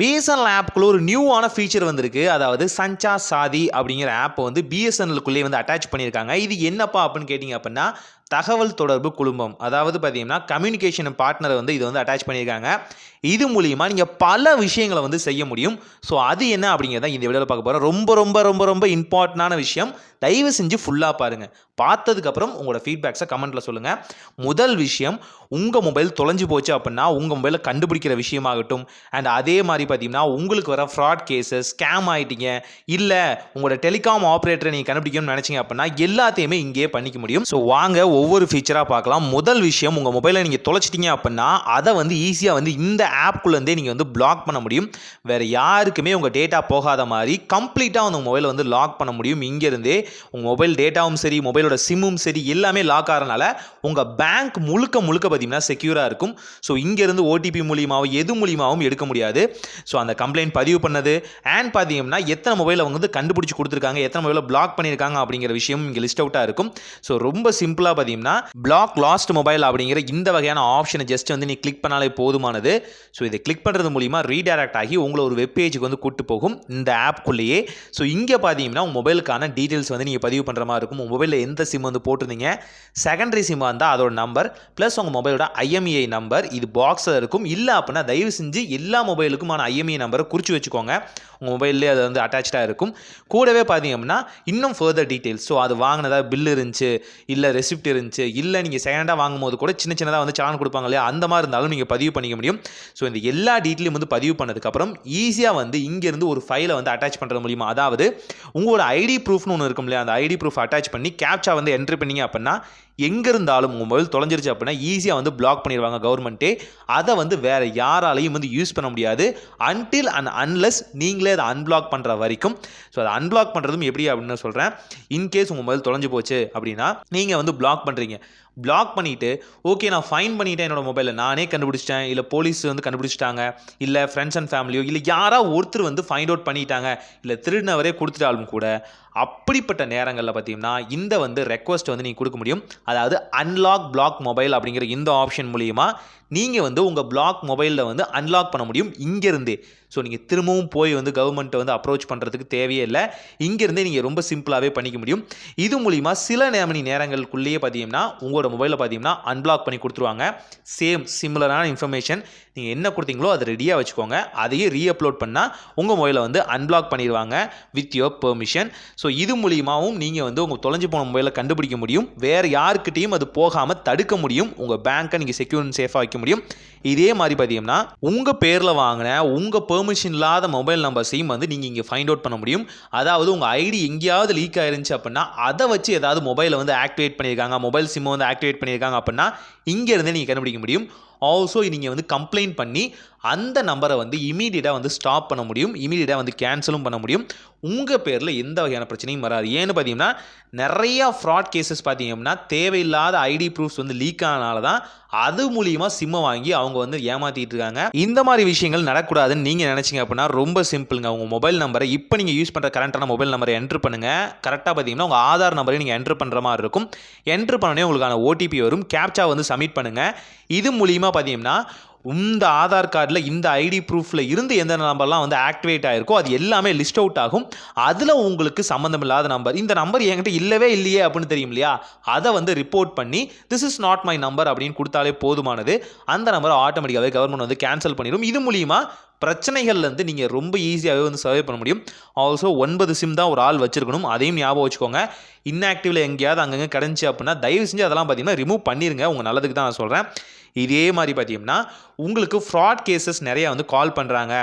BSNL ஆப்புக்குள்ள ஒரு நியூவான feature வந்திருக்கு. அதாவது சஞ்சா சாதி அப்படிங்கிற ஆப் வந்து பிஎஸ்என்எல்குள்ளேயே வந்து அட்டாச் பண்ணியிருக்காங்க. இது என்னப்பா அப்படின்னு கேட்டிங்க அப்படின்னா, தகவல் தொடர்பு குழுமம். அதாவது பார்த்தீங்கன்னா, கம்யூனிகேஷன் பார்ட்னரை வந்து இது வந்து அட்டாச் பண்ணியிருக்காங்க. இது மூலியமா நீங்கள் பல விஷயங்களை வந்து செய்ய முடியும். ஸோ அது என்ன அப்படிங்கிறத இந்த வீடியோவில் பார்க்க போகிறோம். ரொம்ப ரொம்ப ரொம்ப ரொம்ப இம்பார்ட்டண்டான விஷயம். தயவு செஞ்சு ஃபுல்லாக பாருங்கள். பார்த்ததுக்கப்புறம் உங்களோட ஃபீட்பேக்ஸை கமெண்ட்டில் சொல்லுங்கள். முதல் விஷயம், உங்கள் மொபைல் தொலைஞ்சு போச்சு அப்படின்னா உங்கள் மொபைலை கண்டுபிடிக்கிற விஷயமாகட்டும், அண்ட் அதே மாதிரி பார்த்தீங்கன்னா உங்களுக்கு வர ஃப்ராட் கேஸஸ், ஸ்கேம் ஆகிட்டீங்க, இல்லை உங்களோட டெலிகாம் ஆப்ரேட்டரை நீங்கள் கண்டுபிடிக்கணும்னு நினச்சிங்க அப்படின்னா எல்லாத்தையுமே இங்கேயே பண்ணிக்க முடியும். ஸோ வாங்க ஒவ்வொரு ஃபீச்சராக பார்க்கலாம். முதல் விஷயம், உங்கள் மொபைலை நீங்கள் தொலைச்சிட்டிங்க அப்படின்னா அதை வந்து ஈஸியாக வந்து இந்த ஆப்குள்ளேருந்தே நீங்கள் வந்து பிளாக் பண்ண முடியும். வேறு யாருக்குமே உங்கள் டேட்டா போகாத மாதிரி கம்ப்ளீட்டாக உங்கள் மொபைலை வந்து லாக் பண்ண முடியும். இங்கேருந்தே உங்கள் மொபைல் டேட்டாவும் சரி, மொபைலோட சிம்மும் சரி, எல்லாமே லாக் ஆகிறனால உங்கள் பேங்க் முழுக்க பார்த்தீங்கன்னா செக்யூராக இருக்கும். ஸோ இங்கேருந்து ஓடிபி மூலியமாகவும் எது மூலியமாகவும் எடுக்க முடியாது. ஸோ அந்த கம்ப்ளைண்ட் பதிவு பண்ணது அண்ட் பார்த்தீங்கன்னா எத்தனை மொபைலை அவங்க வந்து கண்டுபிடிச்சி கொடுத்துருக்காங்க, எத்தனை மொபைலை பிளாக் பண்ணியிருக்காங்க அப்படிங்கிற விஷயம் இங்கே லிஸ்ட் அவுட்டாக இருக்கும். ஸோ ரொம்ப சிம்பிளாக பார்த்தீங்கன்னா பிளாக் லாஸ்ட் மொபைல் அப்படிங்கிற இந்த வகையான ஆப்ஷனை ஜஸ்ட் வந்து நீ கிளிக் பண்ணாலே போதுமானது. ஸோ இதை கிளிக் பண்ணுறது மூலிமா ரீடைரக்ட் ஆகி உங்களை ஒரு வெப் பேஜுக்கு வந்து கூட்டு போகும் இந்த ஆப்குள்ளேயே. ஸோ இங்கே பார்த்தீங்கன்னா உங்கள் மொபைலுக்கான டீட்டெயில்ஸ் வந்து நீங்கள் பதிவு பண்ணுற மாதிரி இருக்கும். உங்கள் மொபைலில் எந்த சிம் வந்து போட்டிருந்தீங்க, செகண்டரி சிம்மாக இருந்தால் அதோட நம்பர் ப்ளஸ் உங்கள் மொபைலோட ஐஎம்இஐ நம்பர் இது பாக்ஸில் இருக்கும். இல்லை அப்படின்னா தயவு செஞ்சு எல்லா மொபைலுக்குமான ஐஎம்இஐ நம்பரை குறித்து வச்சுக்கோங்க. உங்கள் மொபைல்லேயே அது வந்து அட்டாச்சாக இருக்கும். கூடவே பார்த்தீங்க அப்படின்னா இன்னும் ஃபர்தர் டீட்டெயில்ஸ், ஸோ அது வாங்கினதா பில் இருந்துச்சு, இல்லை ரெசிப்ட் இருந்துச்சு, இல்லை நீங்கள் செகண்டாக வாங்கும்போது கூட சின்னதாக வந்து சாலான் கொடுப்பாங்க இல்லையா, அந்த மாதிரி இருந்தாலும் நீங்கள் பதிவு பண்ணிக்க முடியும். ஸோ இந்த எல்லா டீட்டெயிலும் வந்து பதிவு பண்ணதுக்கப்புறம் ஈஸியாக வந்து இங்கேருந்து ஒரு ஃபைலை வந்து அட்டாச் பண்ணுறது மூலிமா, அதாவது உங்களோட ஐடி ப்ரூஃப்னு ஒன்று இருக்கும் இல்லையா, அந்த ஐடி ப்ரூஃப் அட்டாச் பண்ணி கேப்சா வந்து என்ட்ரி பண்ணிங்க அப்படின்னா எங்கே இருந்தாலும் உங்கள் மொபைல் தொலைஞ்சிருச்சு அப்படின்னா ஈஸியாக வந்து பிளாக் பண்ணிடுவாங்க கவர்மெண்ட்டே. அதை வந்து வேறு யாராலையும் வந்து யூஸ் பண்ண முடியாது அன்டில் அண்ட் அன்லெஸ் நீங்களே அதை அன்பிளாக் பண்ணுற வரைக்கும். ஸோ அதை அன்பிளாக் பண்ணுறதும் எப்படி அப்படின்னு சொல்கிறேன். இன்கேஸ் உங்கள் மொபைல் தொலைஞ்சு போச்சு அப்படின்னா நீங்கள் வந்து பிளாக் பண்ணுறீங்க. பிளாக் பண்ணிவிட்டு ஓகே நான் ஃபைன் பண்ணிவிட்டேன், என்னோடய மொபைலில் நானே கண்டுபிடிச்சிட்டேன், இல்லை போலீஸ் வந்து கண்டுபிடிச்சிட்டாங்க, இல்லை ஃப்ரெண்ட்ஸ் அண்ட் ஃபேமிலியோ இல்லை யாராவது ஒருத்தர் வந்து ஃபைண்ட் அவுட் பண்ணிட்டாங்க, இல்லை திருடினவரே கொடுத்துட்டாலும் கூட அப்படிப்பட்ட நேரங்களில் பார்த்தீங்கன்னா இந்த வந்து ரெக்வஸ்ட் வந்து நீங்கள் கொடுக்க முடியும். அதாவது அன்லாக் பிளாக் மொபைல் அப்படிங்கிற இந்த ஆப்ஷன் மூலிமா நீங்கள் வந்து உங்கள் பிளாக் மொபைலில் வந்து அன்லாக் பண்ண முடியும் இங்கேருந்தே. ஸோ நீங்கள் திரும்பவும் போய் வந்து கவர்மெண்ட்டை வந்து அப்ரோச் பண்ணுறதுக்கு தேவையே இல்லை. இங்கேருந்தே நீங்கள் ரொம்ப சிம்பிளாகவே பண்ணிக்க முடியும். இது மூலிமா சில மணி நேரங்களுக்குள்ளேயே பார்த்தீங்கன்னா உங்களோட மொபைலில் பார்த்தீங்கன்னா அன்பிளாக் பண்ணி கொடுத்துருவாங்க. சிமிலரான இன்ஃபர்மேஷன் நீங்கள் என்ன கொடுத்தீங்களோ அதை ரெடியாக வச்சுக்கோங்க. அதையே ரீஅப்லோட் பண்ணால் உங்கள் மொபைலை வந்து அன்பிளாக் பண்ணிடுவாங்க வித் யோர் பெர்மிஷன். ஸோ இது மூலியமாகவும் நீங்கள் வந்து உங்கள் தொலைஞ்சு போன மொபைலை கண்டுபிடிக்க முடியும். வேறு யாருக்கிட்டையும் அது போகாமல் தடுக்க முடியும். உங்கள் பேங்க்கை நீங்கள் செக்யூர் அண்ட் சேஃபாக வைக்க முடியும். இதே மாதிரி பார்த்தீங்கன்னா உங்கள் பேரில் வாங்கின உங்கள் பெர்மிஷன் இல்லாத மொபைல் நம்பர்ஸையும் வந்து நீங்கள் இங்கே ஃபைண்ட் அவுட் பண்ண முடியும். அதாவது உங்கள் ஐடி எங்கேயாவது லீக் ஆயிருந்துச்சு அப்படின்னா அதை வச்சு ஏதாவது மொபைலை வந்து ஆக்டிவேட் பண்ணியிருக்காங்க, மொபைல் சிம்மை வந்து ஆக்டிவேட் பண்ணியிருக்காங்க அப்படின்னா இங்கேருந்தே நீங்கள் கண்டுபிடிக்க முடியும். ஆல்சோ நீங்கள் வந்து கம்ப்ளைண்ட் பண்ணி அந்த நம்பரை வந்து இமீடியட்டாக வந்து ஸ்டாப் பண்ண முடியும், இமீடியட்டாக வந்து கேன்சலும் பண்ண முடியும். உங்கள் பேரில் எந்த வகையான பிரச்சனையும் வராது. ஏன்னு பார்த்தீங்கன்னா நிறையா ஃப்ராட் கேசஸ் பார்த்தீங்கன்னா தேவையில்லாத ஐடி ப்ரூஃப்ஸ் வந்து லீக் ஆனனால தான் அது மூலியமாக சிம்மை வாங்கி அவங்க வந்து ஏமாற்றிட்டு இருக்காங்க. இந்த மாதிரி விஷயங்கள் நடக்கூடாதுன்னு நீங்கள் நினச்சிங்க அப்படின்னா ரொம்ப சிம்பிளுங்க. உங்கள் மொபைல் நம்பரை இப்போ நீங்கள் யூஸ் பண்ணுற கரண்ட்டான மொபைல் நம்பரை என்ட்ரு பண்ணுங்கள். கரெக்டாக பார்த்தீங்கன்னா உங்கள் ஆதார் நம்பரை நீங்கள் என்ட்ரு பண்ணுற மாதிரி இருக்கும். என்ட்ரு பண்ணோடனே உங்களுக்கான ஓடிபி வரும். கேப்சா வந்து சப்மிட் பண்ணுங்கள். இது மூலியமாக பார்த்தீங்கன்னா இந்த ஆதார் கார்டில் இந்த ஐடி ப்ரூஃபில் இருந்து எந்த நம்பர்லாம் வந்து ஆக்டிவேட் ஆகிருக்கோ அது எல்லாமே லிஸ்ட் அவுட் ஆகும். அதில் உங்களுக்கு சம்மந்தம் இல்லாத நம்பர், இந்த நம்பர் என்கிட்ட இல்லவே இல்லையே அப்படின்னு தெரியும் இல்லையா, அதை வந்து ரிப்போர்ட் பண்ணி this is not my number அப்படின்னு கொடுத்தாலே போதுமானது. அந்த நம்பரை ஆட்டோமேட்டிக்காகவே கவர்மெண்ட் வந்து கேன்சல் பண்ணிடும். இது மூலிமா பிரச்சனைகள்லேருந்து நீங்கள் ரொம்ப ஈஸியாகவே வந்து சர்வே பண்ண முடியும். ஆல்சோ 9 சிம் தான் ஒரு ஆள் வச்சுருக்கணும், அதையும் ஞாபகம் வச்சுக்கோங்க. இன்ஆக்டிவில் எங்கேயாவது அங்கங்கே கிடந்துச்சு அப்படின்னா தயவு செஞ்சு அதெல்லாம் பார்த்தீங்கன்னா ரிமூவ் பண்ணிடுங்க. உங்கள் நல்லதுக்கு தான் நான் சொல்கிறேன். இதே மாதிரி பார்த்தீங்கன்னா உங்களுக்கு ஃப்ராட் கேசஸ் நிறையா வந்து கால் பண்ணுறாங்க,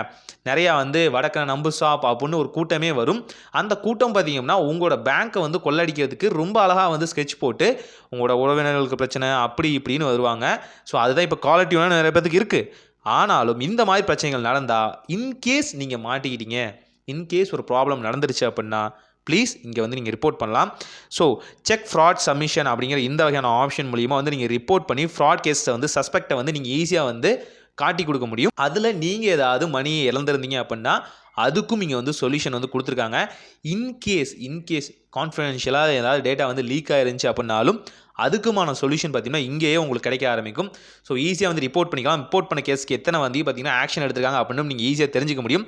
நிறையா வந்து வடக்கன் நம்பு ஷாப் அப்படின்னு ஒரு கூட்டமே வரும். அந்த கூட்டம் பார்த்தீங்கன்னா உங்களோட பேங்க்கை வந்து கொள்ளடிக்கிறதுக்கு ரொம்ப அழகாக வந்து ஸ்கெட்ச் போட்டு உங்களோட உறவினர்களுக்கு பிரச்சனை அப்படி இப்படின்னு வருவாங்க. ஸோ அதுதான் இப்போ குவாலிட்டியான நிறைய பேருக்கு இருக்குது. ஆனாலும் இந்த மாதிரி பிரச்சனைகள் நடந்தால் இன்கேஸ் நீங்கள் மாட்டிக்கிட்டீங்க, இன்கேஸ் ஒரு ப்ராப்ளம் நடந்துருச்சு அப்படின்னா ப்ளீஸ் இங்கே வந்து நீங்கள் ரிப்போர்ட் பண்ணலாம். ஸோ செக் ஃப்ராட் சப்மிஷன் அப்படிங்கிற இந்த வகையான ஆப்ஷன் மூலிமா வந்து நீங்கள் ரிப்போர்ட் பண்ணி ஃப்ராட் கேஸை வந்து சஸ்பெக்டை வந்து நீங்கள் ஈஸியாக வந்து காட்டி கொடுக்க முடியும். அதில் நீங்கள் ஏதாவது மணியை இழந்திருந்தீங்க அப்படின்னா அதுக்கும் இங்கே வந்து சொல்யூஷன் வந்து கொடுத்துருக்காங்க. இன்கேஸ் கான்ஃபிடென்ஷியலாக ஏதாவது டேட்டா வந்து லீக் ஆயிருந்துச்சு அப்படின்னாலும் அதுக்குமான சொல்யூஷன் பார்த்தீங்கன்னா இங்கேயே உங்களுக்கு கிடைக்க ஆரம்பிக்கும். ஸோ ஈஸியாக வந்து ரிப்போர்ட் பண்ணிக்கலாம். ரிப்போர்ட் பண்ண கேஸ்க்கு எத்தனை வந்து பார்த்தீங்கன்னா ஆக்ஷன் எடுத்துருக்காங்க அப்படின்னு நீங்கள் ஈஸியாக தெரிஞ்சுக்க முடியும்.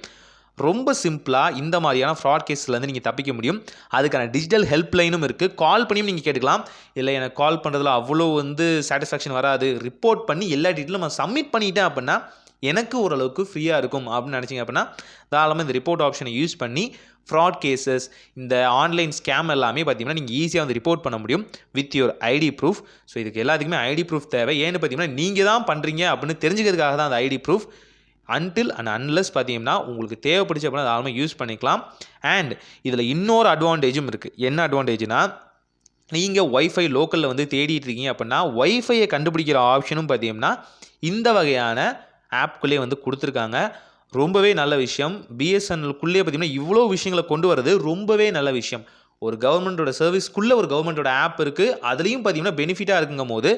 ரொம்ப சிம்பிளாக இந்த மாதிரியான ஃப்ராட் கேஸ்லேருந்து நீங்கள் தப்பிக்க முடியும். அதுக்கான டிஜிட்டல் ஹெல்ப்லைனும் இருக்குது. கால் பண்ணியும் நீங்கள் கேட்டுக்கலாம். இல்லை எனக்கு கால் பண்ணுறதுல அவ்வளோ வந்து சாட்டிஸ்ஃபேக்ஷன் வராது, ரிப்போர்ட் பண்ணி எல்லா டீட்டெயிலும் நான் சப்மிட் பண்ணிட்டேன் அப்படின்னா எனக்கு ஓரளவுக்கு ஃப்ரீயாக இருக்கும் அப்படின்னு நினச்சிங்க அப்படின்னா தாராளமாக இந்த ரிப்போர்ட் ஆப்ஷனை யூஸ் பண்ணி ஃப்ராட் கேசஸ், இந்த ஆன்லைன் ஸ்கேம் எல்லாமே பார்த்தீங்கன்னா நீங்கள் ஈஸியாக வந்து ரிப்போர்ட் பண்ண முடியும் with your ID proof. So இதுக்கு எல்லாத்துக்குமே ஐடி ப்ரூஃப் தேவை. ஏன்னு பார்த்தீங்கன்னா நீங்கள் தான் பண்ணுறீங்க அப்படின்னு தெரிஞ்சுக்கிறதுக்காக தான் அந்த ID proof. Until and unless பார்த்தீங்கன்னா உங்களுக்கு தேவைப்படுச்சு அப்படின்னா தாராளமாக யூஸ் பண்ணிக்கலாம். அண்ட் இதில் இன்னொரு அட்வான்டேஜும் இருக்குது. என்ன அட்வான்டேஜ்னா, நீங்கள் ஒய்ஃபை லோக்கலில் வந்து தேடிட்டு இருக்கீங்க அப்படின்னா ஒய்ஃபையை கண்டுபிடிக்கிற ஆப்ஷனும் பார்த்தீங்கன்னா இந்த வகையான ஆப்குள்ளே வந்து கொடுத்துருக்காங்க. ரொம்பவே நல்ல விஷயம். பிஎஸ்என்எல்குள்ளே பார்த்தீங்கன்னா இவ்வளோ விஷயங்களை கொண்டு வரது ரொம்பவே நல்ல விஷயம். ஒரு கவர்மெண்ட்டோட சர்வீஸ்க்குள்ளே ஒரு கவர்மெண்ட்டோட ஆப் இருக்குது, அதுலேயும் பார்த்தீங்கன்னா பெனிஃபிட்டாக இருக்குங்கும் போது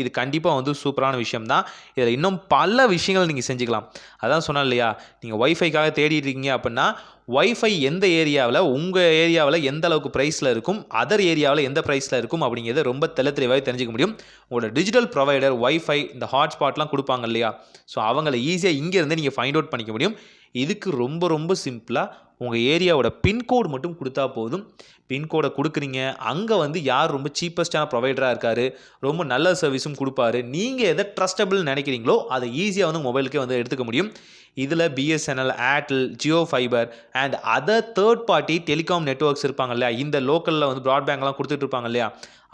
இது கண்டிப்பாக வந்து சூப்பரான விஷயம் தான். இதில் இன்னும் பல விஷயங்கள் நீங்கள் செஞ்சுக்கலாம். அதான் சொன்னேன் இல்லையா, நீங்கள் ஒய்ஃபைக்காக தேடிட்டு இருக்கீங்க அப்படின்னா ஒய்ஃபை எந்த ஏரியாவில், உங்கள் ஏரியாவில் எந்த அளவுக்கு ப்ரைஸில் இருக்கும், அதர் ஏரியாவில் எந்த ப்ரைஸில் இருக்கும் அப்படிங்கிறத ரொம்ப தெளிவாக தெரிஞ்சுக்க முடியும். உங்களோட டிஜிட்டல் ப்ரொவைடர் ஒய்ஃபை இந்த ஹாட்ஸ்பாட்லாம் கொடுப்பாங்க இல்லையா, ஸோ அவங்கள ஈஸியாக இங்கேருந்து நீங்கள் ஃபைண்ட் அவுட் பண்ணிக்க முடியும். இதுக்கு ரொம்ப சிம்பிளாக உங்கள் ஏரியாவோட பின்கோடு மட்டும் கொடுத்தா போதும். பின்கோடை கொடுக்குறீங்க, அங்கே வந்து யார் ரொம்ப சீப்பஸ்ட்டான ப்ரொவைடராக இருக்கார், ரொம்ப நல்ல சர்வீஸும் கொடுப்பாரு, நீங்கள் எதை ட்ரஸ்டபிள் நினைக்கிறீங்களோ அதை ஈஸியாக வந்து மொபைலுக்கே வந்து எடுத்துக்க முடியும். இதில் BSNL, Airtel, Jio fibre and other third party telecom networks இருப்பாங்க இல்லையா, இந்த லோக்கலில் வந்து ப்ராட்பேண்ட்லாம் கொடுத்துட்டு இருப்பாங்க இல்லையா,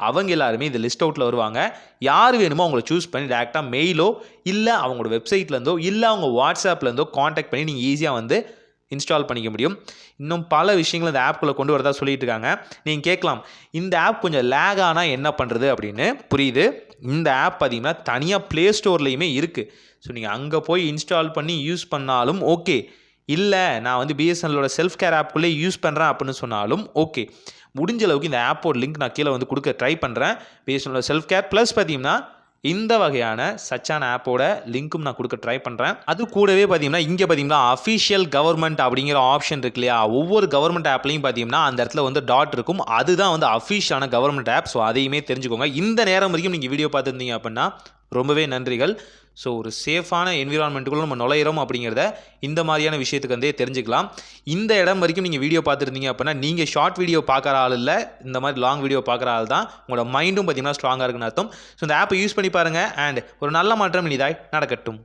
அவங்க எல்லாருமே இந்த லிஸ்ட் அவுட்டில் வருவாங்க. யார் வேணுமோ அவங்கள சூஸ் பண்ணி டேரெக்டாக மெயிலோ இல்லை அவங்களோட வெப்சைட்லேருந்தோ இல்லை அவங்க வாட்ஸ்அப்லேருந்தோ காண்டாக்ட் பண்ணி நீங்கள் ஈஸியாக வந்து இன்ஸ்டால் பண்ணிக்க முடியும். இன்னும் பல விஷயங்கள் இந்த ஆப்குள்ளே கொண்டு வரதா சொல்லிட்டு இருக்காங்க. நீங்கள் கேட்கலாம், இந்த ஆப் கொஞ்சம் லேக் ஆனால் என்ன பண்ணுறது அப்படின்னு. புரியுது. இந்த ஆப் பார்த்தீங்கன்னா தனியாக ப்ளே ஸ்டோர்லேயுமே இருக்குது. ஸோ நீங்கள் அங்கே போய் இன்ஸ்டால் பண்ணி யூஸ் பண்ணாலும் ஓகே, இல்லை நான் வந்து பிஎஸ்என்எல்லோட செல்ஃப் கேர் ஆப்குள்ளே யூஸ் பண்ணுறேன் அப்படின்னு சொன்னாலும் ஓகே. முடிஞ்ச அளவுக்கு இந்த ஆப்போட லிங்க் நான் கீழே வந்து கொடுக்க ட்ரை பண்ணுறேன். பிஎஸ்என்எல்லோட செல்ஃப் கேர் ப்ளஸ் பார்த்தீங்கன்னா இந்த வகையான சச்சான ஆப்போட லிங்க்கும் நான் கொடுக்க ட்ரை பண்ணுறேன். அது கூடவே பார்த்தீங்கன்னா இங்கே பார்த்தீங்கன்னா அஃபிஷியல் கவர்மெண்ட் அப்படிங்கிற ஆப்ஷன் இருக்கு இல்லையா, ஒவ்வொரு கவர்மெண்ட் ஆப்லையும் பார்த்தீங்கன்னா அந்த இடத்துல வந்து டாட் இருக்கும், அதுதான் வந்து அஃபிஷியலான கவர்மெண்ட் ஆப். ஸோ அதையுமே தெரிஞ்சுக்கோங்க. இந்த நேரம் வரைக்கும் நீங்கள் வீடியோ பார்த்துருந்தீங்க அப்படின்னா ரொம்பவே நன்றிகள். ஸோ ஒரு சேஃபான என்விரான்மெண்ட்டுக்குள்ளே நம்ம நுழையிறோம் அப்படிங்கிறத இந்த மாதிரியான விஷயத்துக்கு வந்து தெரிஞ்சுக்கலாம். இந்த இடம் வரைக்கும் நீங்கள் வீடியோ பார்த்துருந்தீங்க அப்படின்னா நீங்கள் ஷார்ட் வீடியோ பார்க்குற ஆள் இல்லை, இந்த மாதிரி லாங் வீடியோ பார்க்குற ஆள் தான். உங்களோட மைண்டும் பார்த்தீங்கன்னா ஸ்ட்ராங்காக இருக்குன்னு அர்த்தம். ஸோ இந்த ஆப்பை யூஸ் பண்ணி பாருங்கள். அண்ட் ஒரு நல்ல மாற்றம் இனிதாய் நடக்கட்டும்.